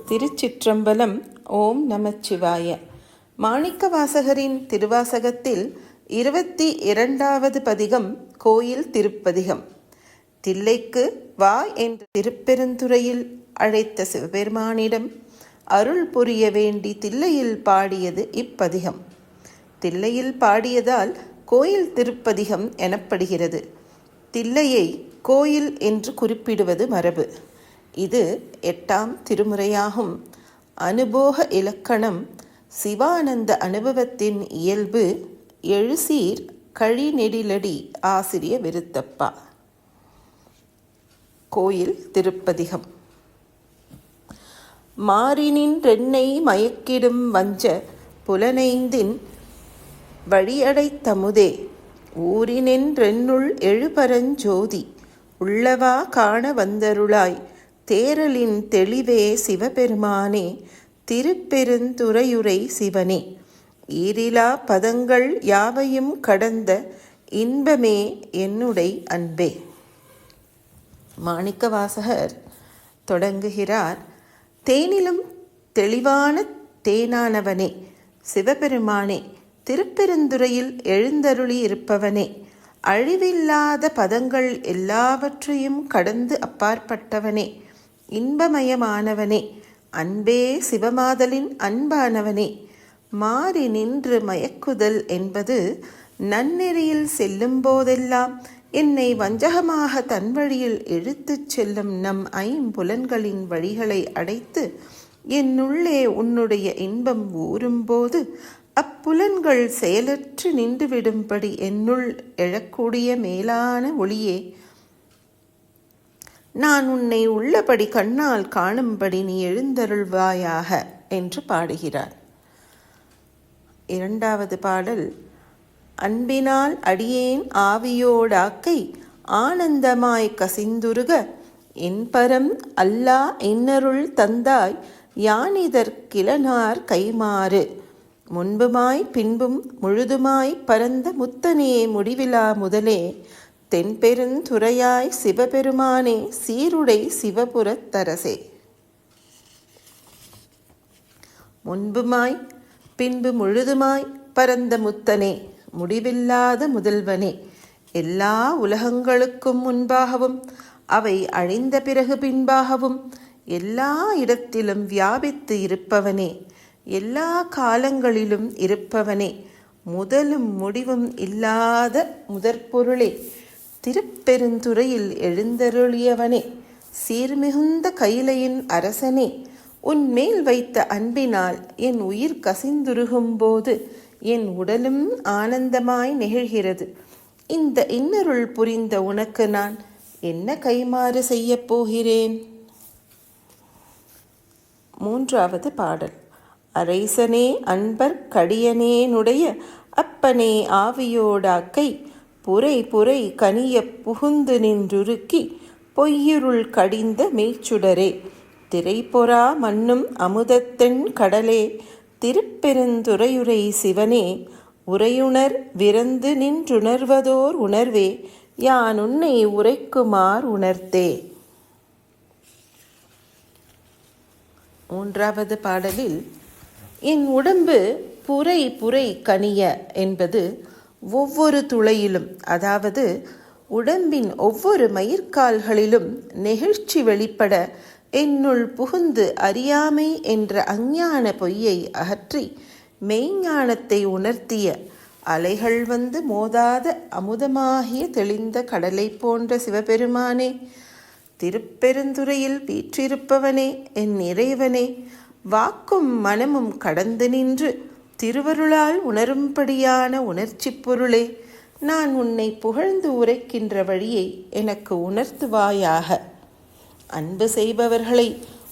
திருச்சிற்றம்பலம். ஓம் நமச்சிவாய. மாணிக்கவாசகரின் திருவாசகத்தில் 22வது பதிகம் கோயில் திருப்பதிகம். தில்லைக்கு வா என்று திருப்பெருந்துறையில் அழைத்த சிவபெருமானிடம் அருள் புரிய வேண்டி தில்லையில் பாடியது இப்பதிகம். தில்லையில் பாடியதால் கோயில் திருப்பதிகம் எனப்படுகிறது. தில்லையை கோயில் என்று குறிப்பிடுவது மரபு. இது 8ஆம் திருமுறையாகும். அனுபோக இலக்கணம் சிவானந்த அனுபவத்தின் இயல்பு. எழுசீர் கழி நெடிலடி ஆசிரிய விருத்தப்பா. கோயில் திருப்பதிகம். மாறினின்றென்னை மயக்கிடும் வஞ்ச புலனைந்தின் வழியடைத்தமுதே ஊரினென்றென்னுள் எழுபரஞ்சோதி உள்ளவா காண வந்தருளாய் தேரலின் தெளிவே சிவபெருமானே திருப்பெருந்துறையுரை சிவனே ஈரிலா பதங்கள் யாவையும் கடந்த இன்பமே என்னுடை அன்பே. மாணிக்கவாசகர் தொடங்குகிறார். தேனிலும் தெளிவான தேனானவனே, சிவபெருமானே, திருப்பெருந்துறையில் எழுந்தருளி இருப்பவனே, அழிவில்லாத பதங்கள் எல்லாவற்றையும் கடந்து அப்பாற்பட்டவனே, இன்பமயமானவனே, அன்பே சிவமாதலின் அன்பானவனே. மாறி நின்று மயக்குதல் என்பது நன்னெறியில் செல்லும் போதெல்லாம் என்னை வஞ்சகமாக தன் வழியில் இழுத்துச் செல்லும் நம் ஐம்புலன்களின் வழிகளை அடைத்து என்னுள்ளே உன்னுடைய இன்பம் ஊறும்போது அப்புலன்கள் செயலற்று நின்றுவிடும்படி என்னுள் எழக்கூடிய மேலான ஒளியே, நான் உன்னை உள்ளபடி கண்ணால் காணும்படி நீ எழுந்தருள்வாயாக என்று பாடுகிறார். 2வது பாடல். அன்பினால் அடியேன் ஆவியோடாக்கை ஆனந்தமாய் கசிந்துருக என்பரம் அல்லா இன்னருள் தந்தாய் யானிதற்கிலனார் கைமாறு முன்புமாய் பின்பும் முழுதுமாய் பரந்த முத்தனே முடிவிலா முதலே தென்பெருந்துறையாய் சிவபெருமானே சீருடை சிவபுரத்தரசே. முன்புமாய் பின்பு முழுதுமாய் பரந்த முத்தனே, முடிவில்லாத முதல்வனே, எல்லா உலகங்களுக்கும் முன்பாகவும் அவை அழிந்த பிறகு பின்பாகவும் எல்லா இடத்திலும் வியாபித்து இருப்பவனே, எல்லா காலங்களிலும் இருப்பவனே, முதலும் முடிவும் இல்லாத முதற்பொருளே, திருப்பெருந்துறையில் எழுந்தருளியவனே, சீர்மிகுந்த கைலையின் அரசனே, உன்மேல் வைத்த அன்பினால் என் உயிர் கசிந்துருகும் போது என் உடலும் ஆனந்தமாய் நெகிழ்கிறது. இந்த இன்னருள் புரிந்த உனக்கு நான் என்ன கைமாறு செய்யப் போகிறேன்? 3வது பாடல். அரைசனே அன்பர் கடியனேனுடைய அப்பனே ஆவியோடாக்கை புரை புரை கனிய புகுந்து நின்றுருக்கி பொய்யிருள் கடிந்த மெய்ச்சுடரே திரைபொறா மண்ணும் அமுதத்தென் கடலே திருப்பெருந்துறையுரை சிவனே உரையுணர் விரந்து நின்றுணர்வதோர் உணர்வே யான் உன்னை உரைக்குமார் உணர்த்தே. 3வது பாடலில் என் உடம்பு புரை புரை கனிய என்பது ஒவ்வொரு துளையிலும், அதாவது உடம்பின் ஒவ்வொரு மயிர்கால்களிலும் நெகிழ்ச்சி வெளிப்பட என்னுள் புகுந்து அறியாமை என்ற அஞ்ஞான பொய்யை அகற்றி மெய்ஞானத்தை உணர்த்திய அலைகள் வந்து மோதாத அமுதமாகிய தெளிந்த கடலை போன்ற சிவபெருமானே, திருப்பெருந்துறையில் வீற்றிருப்பவனே, என் இறைவனே, வாக்கும் மனமும் கடந்து நின்று திருவருளால் உணரும்படியான உணர்ச்சி பொருளே, நான் உன்னை புகழ்ந்து உரைக்கின்ற வழியை எனக்கு உணர்த்துவாயாக. அன்பு செய்பவர்களை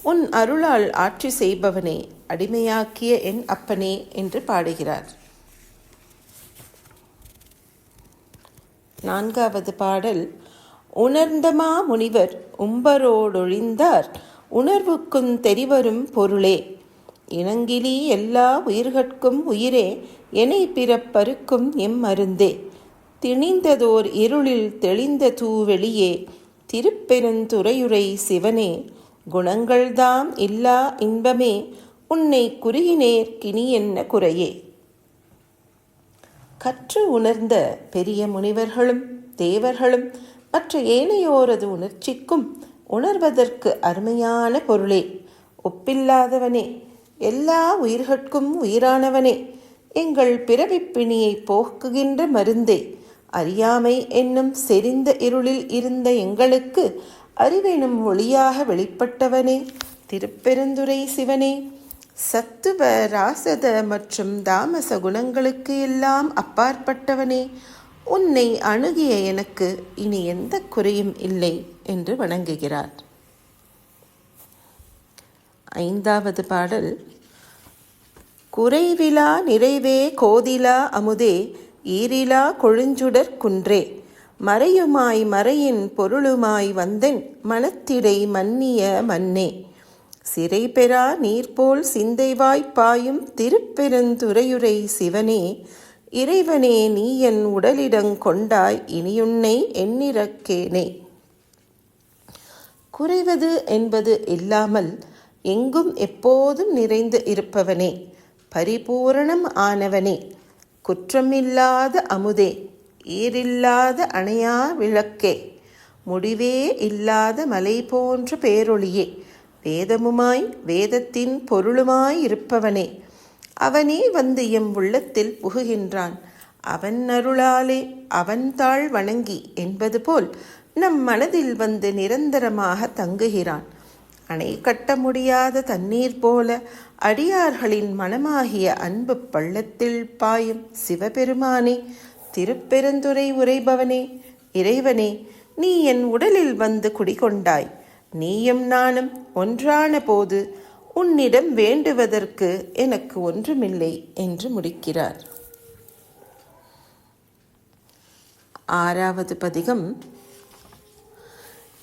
உன் அருளால் ஆட்சி செய்பவனே, அடிமையாக்கிய என் அப்பனே என்று பாடுகிறார். 4வது பாடல். உணர்ந்தமா முனிவர் உம்பரோடொழிந்தார் உணர்வுக்குந் தெரிவரும் பொருளே இணங்கிலி எல்லா உயிர்கட்கும் உயிரே எனை பிறப்பருக்கும் எம் மருந்தே திணிந்ததோர் இருளில் தெளிந்த தூவெளியே திருப்பெருந்துறையுரை சிவனே குணங்கள்தாம் இல்லா இன்பமே உன்னை குறுகினேற்கினி என்ன குறையே. கற்று உணர்ந்த பெரிய முனிவர்களும் தேவர்களும் மற்ற ஏனையோரது உணர்ச்சிக்கும் உணர்வதற்கு அருமையான பொருளே, ஒப்பில்லாதவனே, எல்லா உயிர்கட்கும் உயிரானவனே, எங்கள் பிறவிப்பிணியை போக்குகின்ற மருந்தே, அறியாமை என்னும் செறிந்த இருளில் இருந்த எங்களுக்கு அறிவெனும் ஒளியாக வெளிப்பட்டவனே, திருப்பெருந்துறை சிவனே, சத்துவ ராசத மற்றும் தாமச குணங்களுக்கு எல்லாம் அப்பாற்பட்டவனே, உன்னை அணுகிய எனக்கு இனி எந்த குறையும் இல்லை என்று வணங்குகிறார். 5வது பாடல். குறைவிலா நிறைவே கோதிலா அமுதே ஈரிலா கொழுஞ்சுடர் குன்றே, மறையுமாய் மறையின் பொருளுமாய் வந்தென் மனத்திடை மன்னிய மன்னே, சிறை பெறா நீர்போல் சிந்தைவாய் பாயும் திருப்பெருந்துறையுரை சிவனே, இறைவனே நீ என் உடலிடங் கொண்டாய் இனியுன்னை எண்ணிறக்கேனே. குறைவது என்பது இல்லாமல் எங்கும் எப்போதும் நிறைந்து இருப்பவனே, பரிபூரணம் ஆனவனே, குற்றமில்லாத அமுதே, ஈரில்லாத அணையா விளக்கே, முடிவே இல்லாத மலை போன்ற பேரொளியே, வேதமுமாய் வேதத்தின் பொருளுமாய் இருப்பவனே, அவனே வந்து எம் உள்ளத்தில் புகுகின்றான், அவன் அருளாலே அவன் தாழ் வணங்கி என்பது போல் நம் மனதில் வந்து நிரந்தரமாக தங்குகிறான். அணை கட்ட முடியாத தண்ணீர் போல அடியார்களின் மனமாகிய அன்பு பள்ளத்தில் பாயும் சிவபெருமானே, திருப்பெருந்துறை உரைபவனே, இறைவனே, நீ என் உடலில் வந்து குடிகொண்டாய். நீயும் நானும் ஒன்றான போது உன்னிடம் வேண்டுவதற்கு எனக்கு ஒன்றுமில்லை என்று முடிக்கிறார். 6வது பதிகம்.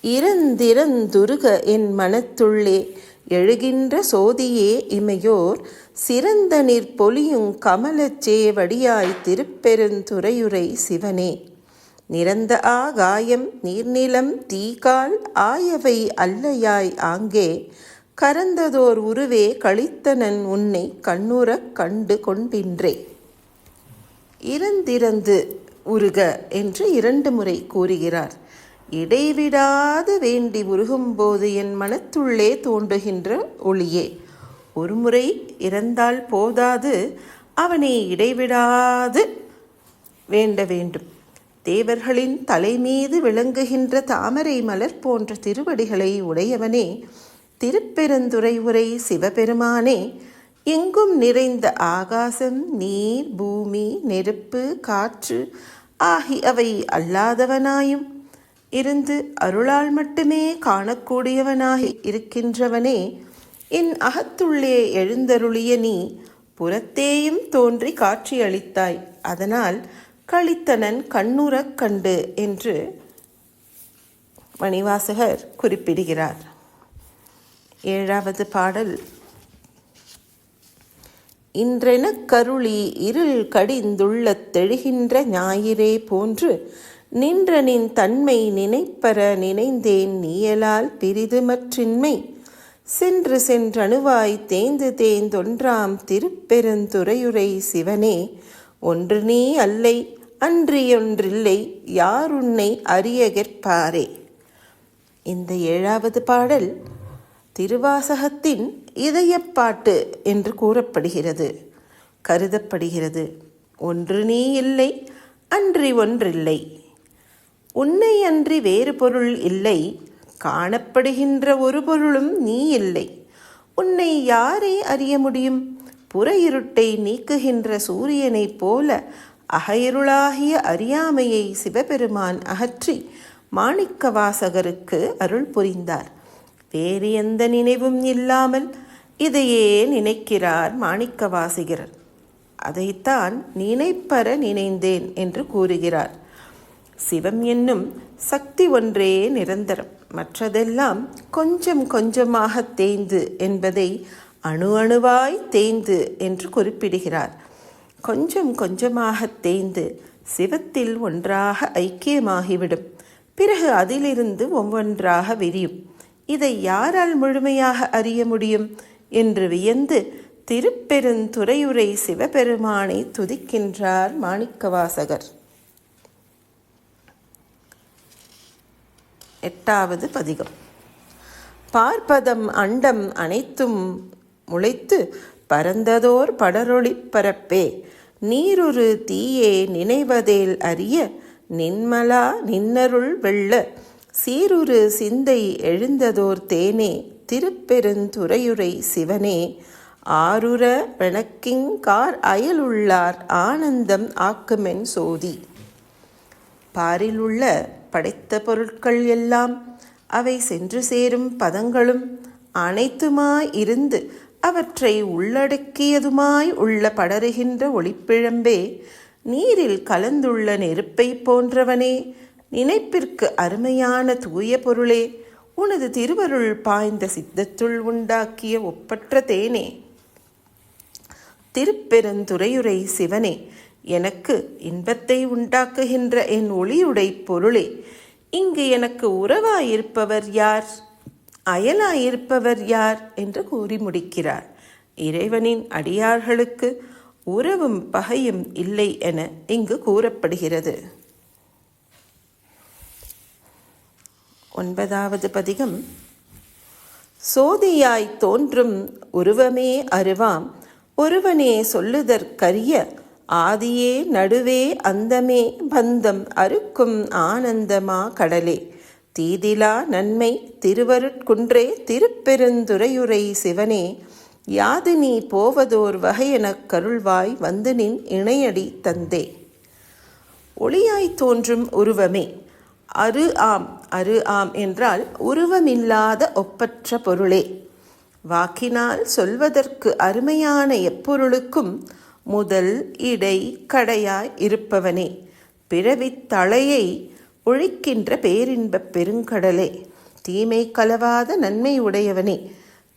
இறந்திறந்துருக என் மனத்துள்ளே எழுகின்ற சோதியே இமையோர் சிறந்த நீர் பொலியுங் கமலச்சே வடியாய் திருப்பெருந்துறையுரை சிவனே, நிறந்த ஆகாயம் நீர்நிலம் தீகால் ஆயவை அல்லையாய் ஆங்கே, கரந்ததோர் உருவே கழித்தனன் உன்னை கண்ணுறக் கண்டு கொண்டின்றே. இறந்திறந்து உருக என்று 2 முறை கூறுகிறார். இடைவிடாது வேண்டி உருகும்போது என் மனத்துள்ளே தோன்றுகின்ற ஒளியே, ஒரு முறை இறந்தால் போதாது, அவனை இடைவிடாது வேண்ட வேண்டும். தேவர்களின் தலைமீது விளங்குகின்ற தாமரை மலர் போன்ற திருவடிகளை உடையவனே, திருப்பெருந்துறை உரை சிவபெருமானே, எங்கும் நிறைந்த ஆகாசம் நீர் பூமி நெருப்பு காற்று ஆகியவை அல்லாதவனாயும் இருந்து அருளால் மட்டுமே காணக்கூடியவனாகி இருக்கின்றவனே, என் அகத்துள்ளே எழுந்தருளிய நீ புறத்தேயும் தோன்றி காட்சியளித்தாய், அதனால் கழித்தனன் கண்ணுறக் கண்டு என்று மணிவாசகர் குறிப்பிடுகிறார். 7வது பாடல். இன்றெனக் கருளி இருள் கடிந்துள்ளத் தெழுகின்ற ஞாயிறே போன்று நின்ற நின் தன்மை நினைப்பற நினைந்தேன் நீயலால் பிரிது மற்றின்மை, சென்று சென்றணுவாய் தேய்ந்து தேய்ந்தொன்றாம் திருப்பெருந்துறையுரை சிவனே, ஒன்று நீ அல்லை அன்றியொன்றில்லை யாருன்னை அறியகற்பாரே. இந்த 7வது பாடல் திருவாசகத்தின் இதயப்பாட்டு என்று கருதப்படுகிறது. ஒன்று நீ இல்லை அன்றி ஒன்றில்லை, உன்னை அன்றி வேறு பொருள் இல்லை, காணப்படுகின்ற ஒரு பொருளும் நீ இல்லை, உன்னை யாரே அறிய முடியும்? புற இருட்டை நீக்குகின்ற சூரியனைப் போல அகையிருளாகிய அறியாமையை சிவபெருமான் அகற்றி மாணிக்க வாசகருக்கு அருள் புரிந்தார். வேறு எந்த நினைவும் இல்லாமல் இதையே நினைக்கிறார் மாணிக்க வாசகர். அதைத்தான் நினைப்பற நினைந்தேன் என்று கூறுகிறார். சிவம் என்னும் சக்தி ஒன்றே நிரந்தரம், மற்றதெல்லாம் கொஞ்சம் கொஞ்சமாக தேய்ந்து என்பதை அணு அணுவாய் தேய்ந்து என்று குறிப்பிடுகிறார். கொஞ்சம் கொஞ்சமாக தேய்ந்து சிவத்தில் ஒன்றாக ஐக்கியமாகிவிடும். பிறகு அதிலிருந்து ஒவ்வொன்றாக விரியும். இதை யாரால் முழுமையாக அறிய முடியும் என்று வியந்து திருப்பெருந்துறையுரை சிவபெருமானை துதிக்கின்றார் மாணிக்கவாசகர். 8வது பதிகம். பார்ப்பதம் அண்டம் அனைத்தும் முளைத்து பரந்ததோர் படரொளிப் பரப்பே, நீருரு தீயே நினைவதேல் அறிய நின்மலா நின்னருள் வெள்ள, சீருரு சிந்தை எழுந்ததோர் தேனே திருப்பெருந்துறையுரை சிவனே, ஆருர வெணக்கிங்கார் அயலுள்ளார் ஆனந்தம் ஆக்குமென் சோதி. பாரிலுள்ள படைத்த பொருட்கள் எல்லாம் அவை சென்று சேரும் பதங்களும் அனைத்துமாய் இருந்து அவற்றை உள்ளடக்கியதுமாய் உள்ள படருகின்ற ஒளிப்பிழம்பே, நீரில் கலந்துள்ள நெருப்பை போன்றவனே, நினைப்பிற்கு அருமையான தூய பொருளே, உனது திருவருள் பாய்ந்த சித்தத்துள் உண்டாக்கிய ஒப்பற்ற தேனே, திருப்பெருந்துறையுரை சிவனே, எனக்கு இன்பத்தை உண்டாக்குகின்ற என் ஒளியுடை பொருளே, இங்கு எனக்கு உறவாயிருப்பவர் யார், அயலாயிருப்பவர் யார் என்று கூறி முடிக்கிறார். இறைவனின் அடியார்களுக்கு உறவும் பகையும் இல்லை என இங்கு கூறப்படுகிறது. 9வது பதிகம். சோதியாய் தோன்றும் உருவமே அருவாம், ஒருவனே சொல்லுதற்கரிய ஆதியே நடுவே அந்தமே பந்தம் அறுக்கும் ஆனந்தமா கடலே, தீதிலா நன்மை திருவருட்குன்றே திருப்பெருந்துறையுரை சிவனே, யாது நீ போவதோர் வகையெனக் கருள்வாய் வந்து நின் இணையடி தந்தே. ஒளியாய் தோன்றும் உருவமே, அரு ஆம் என்றால் உருவமில்லாத ஒப்பற்ற பொருளே, வாக்கினால் சொல்வதற்கு அருமையான எப்பொருளுக்கும் முதல் இடை கடையாய் இருப்பவனே, பிறவித் தலையை ஒழிக்கின்ற பேரின்பப் பெருங்கடலே, தீமை கலவாத நன்மை உடையவனே,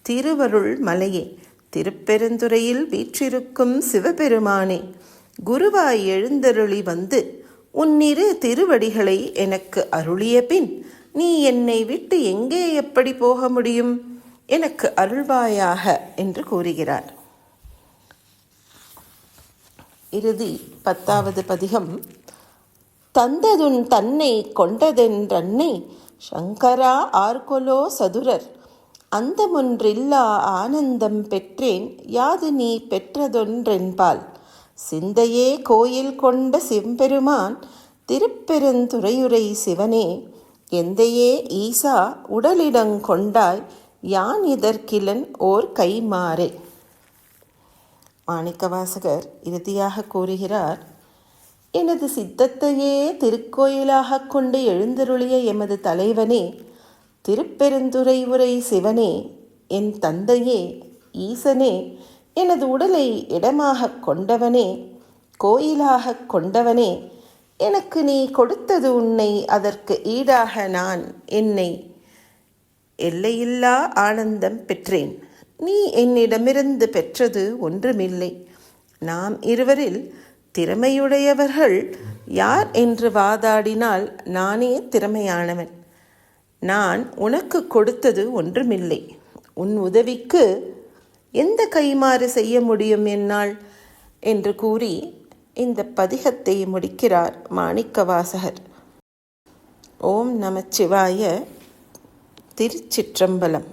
திருவருள் மலையே, திருப்பெருந்துறையில் வீற்றிருக்கும் சிவபெருமானே, குருவாய் எழுந்தருளி வந்து உன்னிரு திருவடிகளை எனக்கு அருளிய பின் நீ என்னை விட்டு எங்கே எப்படி போக முடியும், எனக்கு அருள்வாயாக என்று கூறுகிறார். இறுதி 10வது பதிகம். தந்ததுன் தன்னை கொண்டதென்றன்னை சங்கரா ஆர்கொலோ சதுரர், அந்தமொன்றில்லா ஆனந்தம் பெற்றேன் யாது நீ பெற்றதொன்றென்பால், சிந்தையே கோயில் கொண்ட சிவபெருமான் திருப்பெருந்துறையுரை சிவனே, எந்தையே ஈசா உடலிடங் கொண்டாய் யான் இதற்கிலன் ஓர் கைமாறே. மாணிக்கவாசகர் இறுதியாக கூறுகிறார், எனது சித்தத்தையே திருக்கோயிலாக கொண்டு எழுந்தருளிய எமது தலைவனே, திருப்பெருந்துறையுரை சிவனே, என் தந்தையே ஈசனே, எனது உடலை இடமாக கொண்டவனே, கோயிலாக கொண்டவனே, எனக்கு நீ கொடுத்தது உன்னை, அதற்கு ஈடாக நான் என்னை எல்லையில்லா ஆனந்தம் பெற்றேன். நீ என்னிடமிருந்து பெற்றது ஒன்றுமில்லை. நாம் இருவரில் திறமையுடையவர்கள் யார் என்று வாதாடினால் நானே திறமையானவன். நான் உனக்கு கொடுத்தது ஒன்றுமில்லை. உன் உதவிக்கு எந்த கைமாறு செய்ய முடியும் என்னால் என்று கூறி இந்த பதிகத்தை முடிக்கிறார் மாணிக்கவாசகர். ஓம் நமச்சிவாய. திருச்சிற்றம்பலம்.